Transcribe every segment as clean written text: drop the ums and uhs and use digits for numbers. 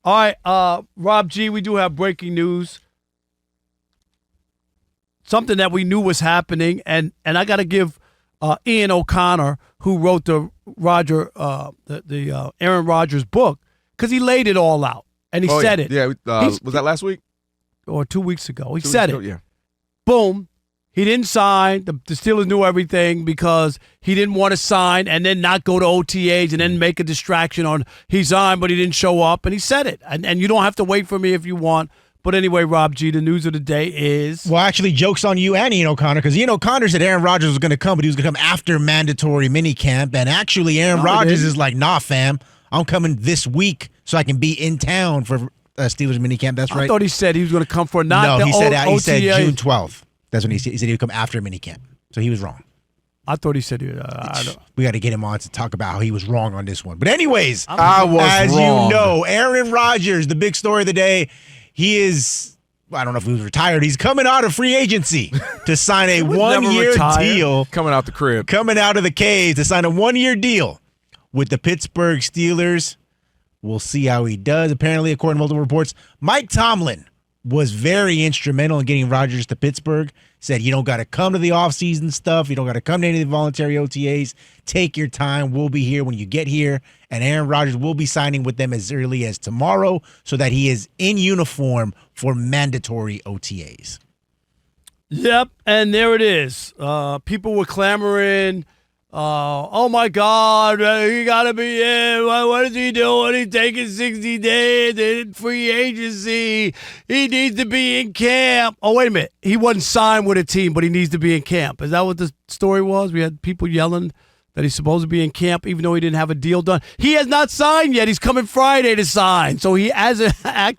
All right, Rob G, we do have breaking news. Something that we knew was happening, and I got to give Ian O'Connor, who wrote the Aaron Rodgers book, because he laid it all out, and he said it. Yeah, was that last week? Or 2 weeks ago. He said it. Yeah. Boom. He didn't sign. The Steelers knew everything because he didn't want to sign and then not go to OTAs and then make a distraction on he signed, but he didn't show up. And he said it. And you don't have to wait for me if you want. But anyway, Rob G, the news of the day is... Well, actually, joke's on you and Ian O'Connor, because Ian O'Connor said Aaron Rodgers was going to come, but he was going to come after mandatory minicamp. And actually, Aaron Rodgers is like, nah, fam, I'm coming this week so I can be in town for Steelers minicamp. That's right. I thought he said he was going to come for he said OTA. June 12th. That's when he said he would come after minicamp. So he was wrong. I thought he said we got to get him on to talk about how he was wrong on this one. But anyways, as you know, Aaron Rodgers, the big story of the day, he is, I don't know if he was retired. He's coming out of free agency to sign a one-year deal. Coming out the crib. Coming out of the cave to sign a one-year deal with the Pittsburgh Steelers. We'll see how he does. Apparently, according to multiple reports, Mike Tomlin was very instrumental in getting Rodgers to Pittsburgh. Said, you don't got to come to the offseason stuff. You don't got to come to any of the voluntary OTAs. Take your time. We'll be here when you get here. And Aaron Rodgers will be signing with them as early as tomorrow so that he is in uniform for mandatory OTAs. Yep, and there it is. People were clamoring, oh, my God, he got to be in. What is he doing? He's taking 60 days in free agency. He needs to be in camp. Oh, wait a minute. He wasn't signed with a team, but he needs to be in camp. Is that what the story was? We had people yelling that he's supposed to be in camp even though he didn't have a deal done. He has not signed yet. He's coming Friday to sign. So he hasn't signed Get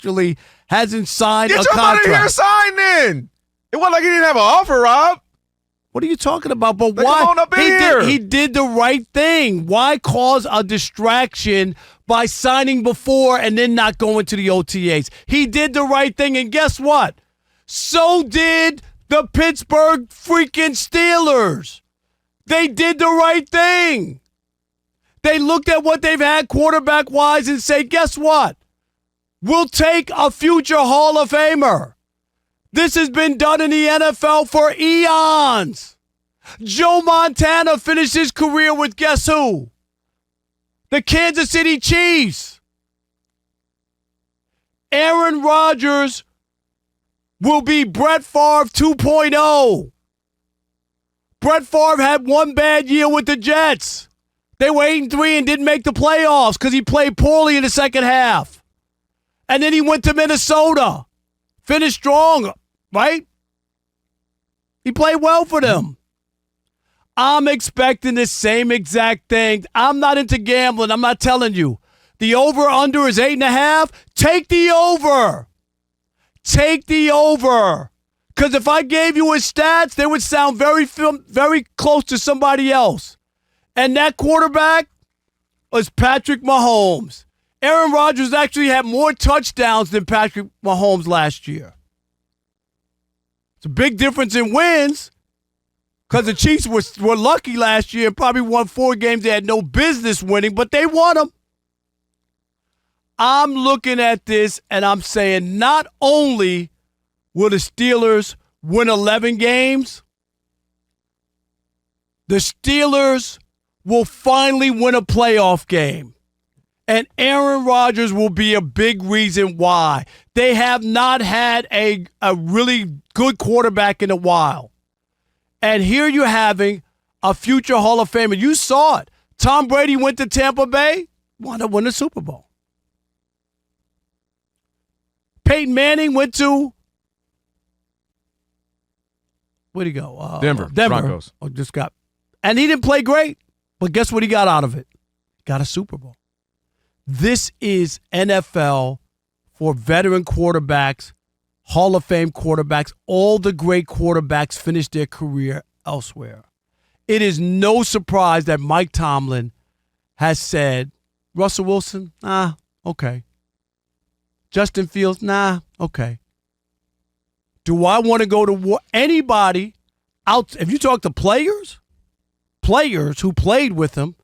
a contract. Get your money here signed then. It wasn't like he didn't have an offer, Rob. What are you talking about? But Come why? on up in here. He did the right thing. Why cause a distraction by signing before and then not going to the OTAs? He did the right thing, and guess what? So did the Pittsburgh freaking Steelers. They did the right thing. They looked at what they've had quarterback-wise and say, guess what? We'll take a future Hall of Famer. This has been done in the NFL for eons. Joe Montana finished his career with guess who? The Kansas City Chiefs. Aaron Rodgers will be Brett Favre 2.0. Brett Favre had one bad year with the Jets. They were 8-3 and didn't make the playoffs because he played poorly in the second half. And then he went to Minnesota. Finished strong, right? He played well for them. I'm expecting the same exact thing. I'm not into gambling. I'm not telling you. The over-under is 8.5. Take the over. Take the over. Because if I gave you his stats, they would sound very close to somebody else. And that quarterback was Patrick Mahomes. Aaron Rodgers actually had more touchdowns than Patrick Mahomes last year. It's a big difference in wins because the Chiefs were lucky last year and probably won 4 games they had no business winning, but they won them. I'm looking at this and I'm saying not only will the Steelers win 11 games, the Steelers will finally win a playoff game. And Aaron Rodgers will be a big reason why. They have not had a really good quarterback in a while. And here you're having a future Hall of Famer. You saw it. Tom Brady went to Tampa Bay, wanted to win the Super Bowl. Peyton Manning went to, where'd he go? Denver. Broncos. And he didn't play great. But guess what he got out of it? Got a Super Bowl. This is NFL for veteran quarterbacks, Hall of Fame quarterbacks. All the great quarterbacks finish their career elsewhere. It is no surprise that Mike Tomlin has said, Russell Wilson, okay. Justin Fields, okay. Do I want to go to war? Anybody out? If you talk to players who played with him,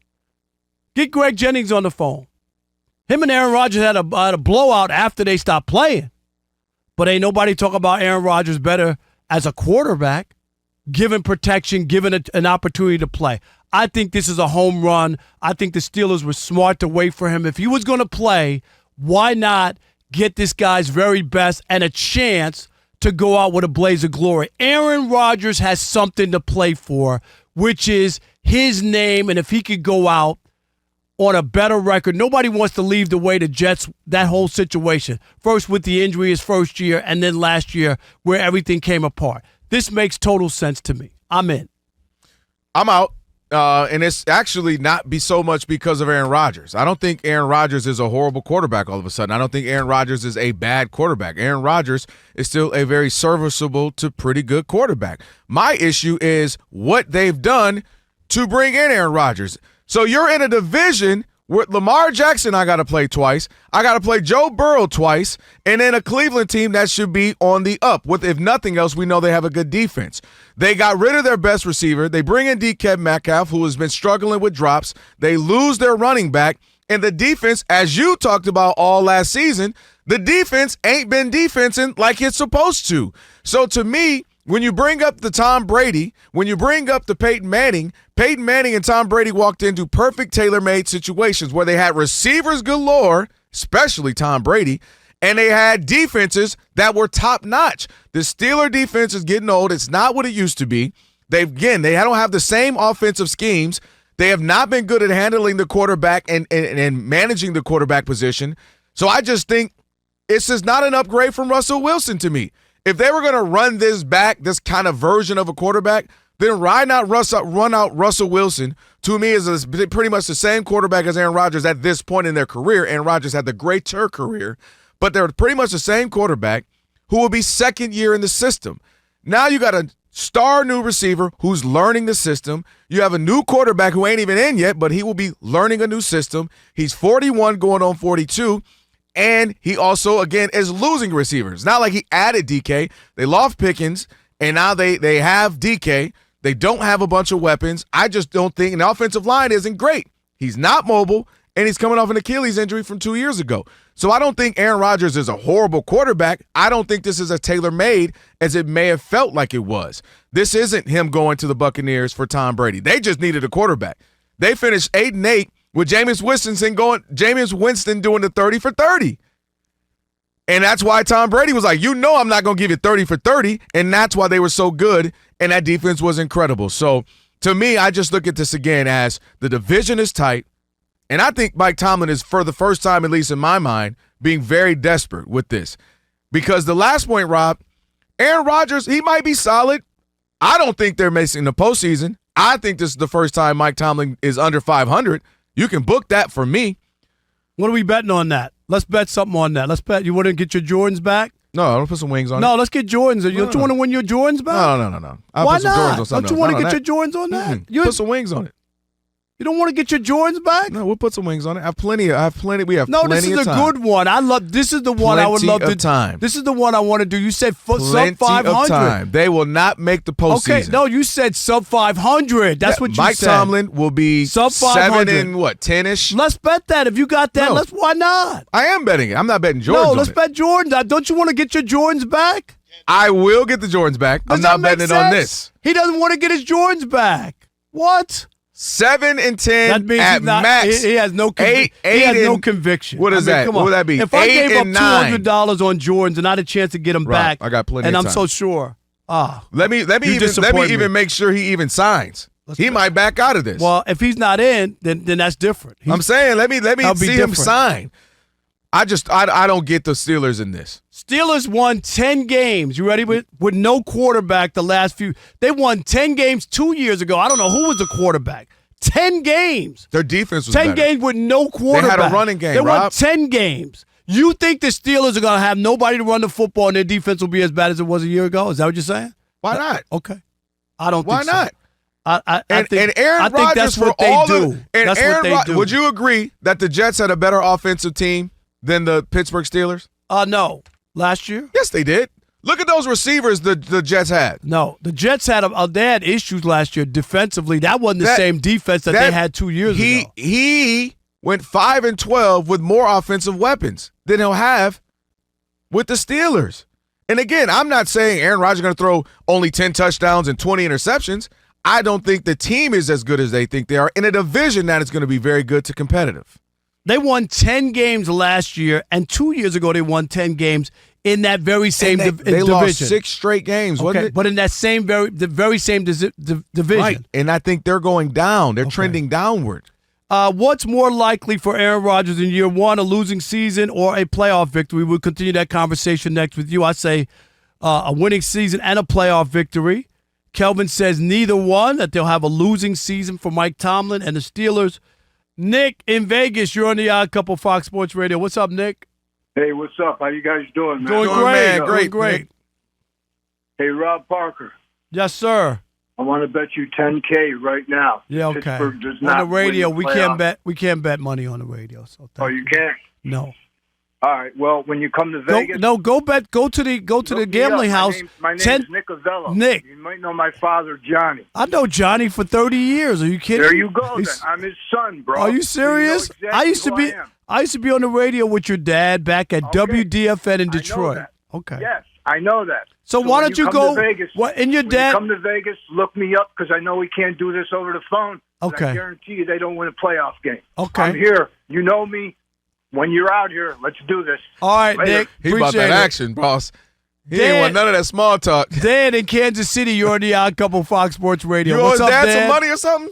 get Greg Jennings on the phone. Him and Aaron Rodgers had a blowout after they stopped playing. But ain't nobody talk about Aaron Rodgers better as a quarterback, given protection, given an opportunity to play. I think this is a home run. I think the Steelers were smart to wait for him. If he was going to play, why not get this guy's very best and a chance to go out with a blaze of glory? Aaron Rodgers has something to play for, which is his name, and if he could go out on a better record, nobody wants to leave the way the Jets, that whole situation. First with the injury his first year, and then last year where everything came apart. This makes total sense to me. I'm in. I'm out. And it's actually not be so much because of Aaron Rodgers. I don't think Aaron Rodgers is a horrible quarterback all of a sudden. I don't think Aaron Rodgers is a bad quarterback. Aaron Rodgers is still a very serviceable to pretty good quarterback. My issue is what they've done to bring in Aaron Rodgers. So you're in a division with Lamar Jackson I got to play twice. I got to play Joe Burrow twice. And then a Cleveland team that should be on the up. With, if nothing else, we know they have a good defense. They got rid of their best receiver. They bring in DK Metcalf, who has been struggling with drops. They lose their running back. And the defense, as you talked about all last season, the defense ain't been defensing like it's supposed to. So to me, when you bring up the Tom Brady, when you bring up the Peyton Manning and Tom Brady walked into perfect tailor-made situations where they had receivers galore, especially Tom Brady, and they had defenses that were top-notch. The Steeler defense is getting old. It's not what it used to be. They don't have the same offensive schemes. They have not been good at handling the quarterback and managing the quarterback position. So I just think it's just not an upgrade from Russell Wilson to me. If they were going to run this back, this kind of version of a quarterback, then run out Russell Wilson, to me, is pretty much the same quarterback as Aaron Rodgers at this point in their career. Aaron Rodgers had the greater career, but they're pretty much the same quarterback who will be second year in the system. Now you got a star new receiver who's learning the system. You have a new quarterback who ain't even in yet, but he will be learning a new system. He's 41 going on 42. And he also, again, is losing receivers. Not like he added DK. They lost Pickens, and now they have DK. They don't have a bunch of weapons. I just don't think, and the offensive line isn't great. He's not mobile, and he's coming off an Achilles injury from 2 years ago. So I don't think Aaron Rodgers is a horrible quarterback. I don't think this is as tailor-made as it may have felt like it was. This isn't him going to the Buccaneers for Tom Brady. They just needed a quarterback. They finished 8-8. With Jameis Winston doing the 30 for 30. And that's why Tom Brady was like, I'm not going to give you 30 for 30. And that's why they were so good. And that defense was incredible. So to me, I just look at this again as the division is tight. And I think Mike Tomlin is, for the first time, at least in my mind, being very desperate with this. Because the last point, Rob, Aaron Rodgers, he might be solid. I don't think they're missing the postseason. I think this is the first time Mike Tomlin is under 500. You can book that for me. What are we betting on that? Let's bet something on that. Let's bet. You want to get your Jordans back? No, I don't put some wings on it. No, let's get Jordans. Don't you want to win your Jordans back? No. Why put some not? Jordans on something Don't you else. want to get your Jordans on that? Put some wings on it. You don't want to get your Jordans back? No, we'll put some wings on it. We have plenty of time. No, this is a good one. This is the one I would love to. Time. This is the one I want to do. You said sub 500. Of time. They will not make the postseason. Okay, no, you said sub 500. That's what you Mike said. Mike Tomlin will be sub 500. 7 and 10-ish. Let's bet that. If you got that, why not? I am betting it. I'm not betting Jordans. No, let's bet Jordans. Don't you want to get your Jordans back? I will get the Jordans back. I'm not betting it on this. He doesn't want to get his Jordans back. What? 7 and 10 that means at max. He has no conviction. What is that? What would that be? If I gave up $200 on Jordans and I had a chance to get them back, I got plenty. And of time. I'm so sure. Let me even make sure he even signs. He might back out of this. Well, if he's not in, then that's different. I'm saying let me see him sign. I don't get the Steelers in this. Steelers won 10 games. You ready? With no quarterback the last few. They won 10 games 2 years ago. I don't know who was the quarterback. 10 games. Their defense was 10 better. games with no quarterback. They had a running game, They won Rob. 10 games. You think the Steelers are going to have nobody to run the football and their defense will be as bad as it was a year ago? Is that what you're saying? Why not? Okay. I don't Why think so. not? I think Aaron Rodgers, that's what for they all do. That's what they do. Would you agree that the Jets had a better offensive team than the Pittsburgh Steelers? No. Last year? Yes, they did. Look at those receivers the Jets had. No, the Jets had they had issues last year defensively. That wasn't the same defense that they had 2 years ago. He went 5-12 with more offensive weapons than he'll have with the Steelers. And again, I'm not saying Aaron Rodgers is going to throw only 10 touchdowns and 20 interceptions. I don't think the team is as good as they think they are in a division that is going to be very good to competitive. They won 10 games last year, and 2 years ago they won 10 games in that very same division. They lost 6 straight games, wasn't it? But in that same very same division. Right, and I think they're going down. They're trending downward. What's more likely for Aaron Rodgers in year one, a losing season or a playoff victory? We'll continue that conversation next with you. I say a winning season and a playoff victory. Kelvin says neither one, that they'll have a losing season for Mike Tomlin and the Steelers. Nick in Vegas, you're on the Odd Couple Fox Sports Radio. What's up, Nick? Hey, what's up? How you guys doing, man? Doing great. Great. Great. Hey, Rob Parker. Yes, sir. I want to bet you $10K right now. Yeah, okay. Pittsburgh does On not the radio, win the we playoffs. can't bet money on the radio. So You can't? No. All right. Well, when you come to Vegas, Go to the look me gambling up. house. My name's Nick Avello. Nick. You might know my father, Johnny. I know Johnny for 30 years. Are you kidding? There you go. Then. He's- I'm his son, bro. Are you So you know serious? exactly I used to who be I am. I used to be on the radio with your dad back at Okay. WDFN in I know Detroit. that. Okay. Yes, I know that. So why when don't you come go to Vegas? what in your When dad you come to Vegas, look me up because I know we can't do this over the phone. But Okay. I guarantee you they don't win a playoff game. Okay. I'm here. You know me. When you're out here, let's do this. All right, Later. Nick. He bought Appreciate that it. action, boss. He Dan- ain't want none of that small talk. Dan in Kansas City, you're on the Odd Couple Fox Sports Radio. You owe What's his up, dad Dan? some money or something?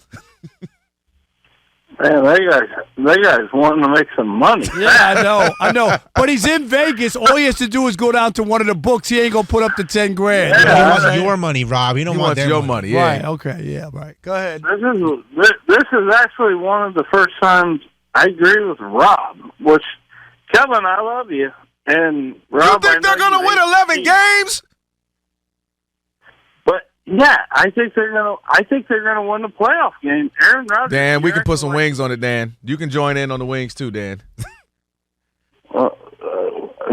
Man, they guys wanting to make some money. Yeah, I know. But he's in Vegas. All he has to do is go down to one of the books. He ain't gonna put up the 10 grand. He You know what I'm wants saying? your money, Rob. He don't He want wants their your money. money, yeah. Right. Okay. Yeah. Right. Go ahead. This is actually one of the first times I agree with Rob. Which, Kevin, I love you, and Rob. You think they're going to win 11 games? But yeah, I think they're gonna win the playoff game. Aaron Rodgers. Dan, we can put some wings on it, Dan. You can join in on the wings too, Dan.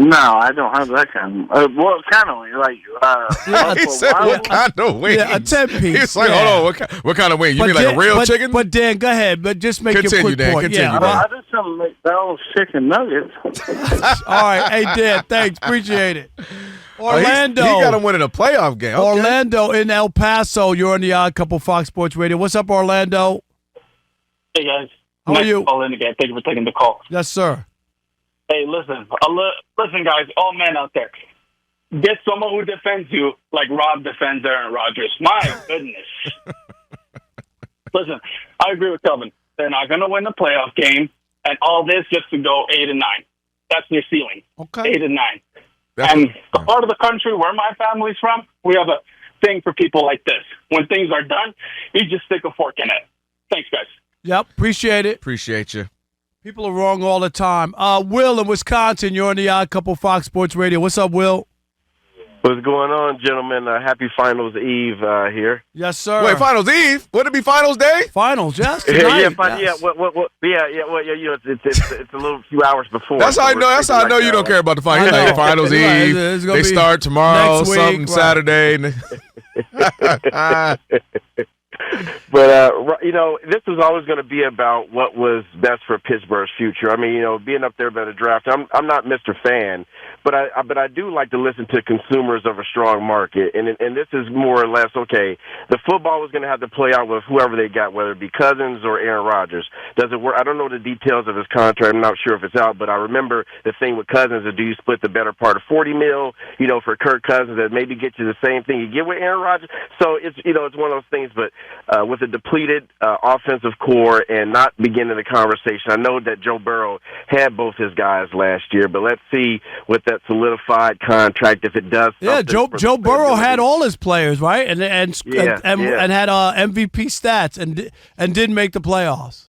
No, I don't have that kind. Well, kind of like. He said, what kind of wings? Yeah, a 10-piece. He's like, Yeah. hold on, what kind of wing? You mean like a real chicken? But Dan, go ahead. But just make Continue, your quick Dan, point. continue, Yeah. Dan. I just want to make those chicken nuggets. All right. Hey, Dan. Thanks. Appreciate it. Orlando. He got to win in a playoff game. Okay. Orlando in El Paso. You're on the Odd Couple Fox Sports Radio. What's up, Orlando? Hey guys, How are Nice you? to call in again. Thank you for taking the call. Yes, sir. Hey, listen, guys, all men out there, get someone who defends you like Rob defends Aaron Rodgers. My goodness. Listen, I agree with Kelvin. They're not going to win the playoff game, and all this just to go 8-9. That's their ceiling. Okay. 8-9. That's- And the part of the country where my family's from, we have a thing for people like this. When things are done, you just stick a fork in it. Thanks, guys. Yep. Appreciate it. Appreciate you. People are wrong all the time. Will in Wisconsin. You're on the Odd Couple Fox Sports Radio. What's up, Will? What's going on, gentlemen? Happy Finals Eve here. Yes, sir. Wait, Finals Eve? Would it be Finals Day? Finals, yes. Yeah, Tonight. yeah, Yes. you know, it's a little few hours before. That's how I so know. we're That's how I know thinking you like don't care about the finals. I You're know. like Finals Right, Eve. it's gonna They be start tomorrow, next week, something right. Saturday. But you know, this was always going to be about what was best for Pittsburgh's future. I mean, you know, being up there by the draft, I'm not Mr. Fan, but I do like to listen to consumers of a strong market, and this is more or less okay. The football was going to have to play out with whoever they got, whether it be Cousins or Aaron Rodgers. Does it work? I don't know the details of his contract. I'm not sure if it's out, but I remember the thing with Cousins is, do you split the better part of $40 million, you know, for Kirk Cousins that maybe get you the same thing you get with Aaron Rodgers? So it's, you know, it's one of those things. But with a depleted offensive core and not beginning the conversation, I know that Joe Burrow had both his guys last year, but let's see with that solidified contract if it does. Yeah, something for Joe the Burrow ability. had all his players, right? And Yeah. had MVP stats and didn't make the playoffs.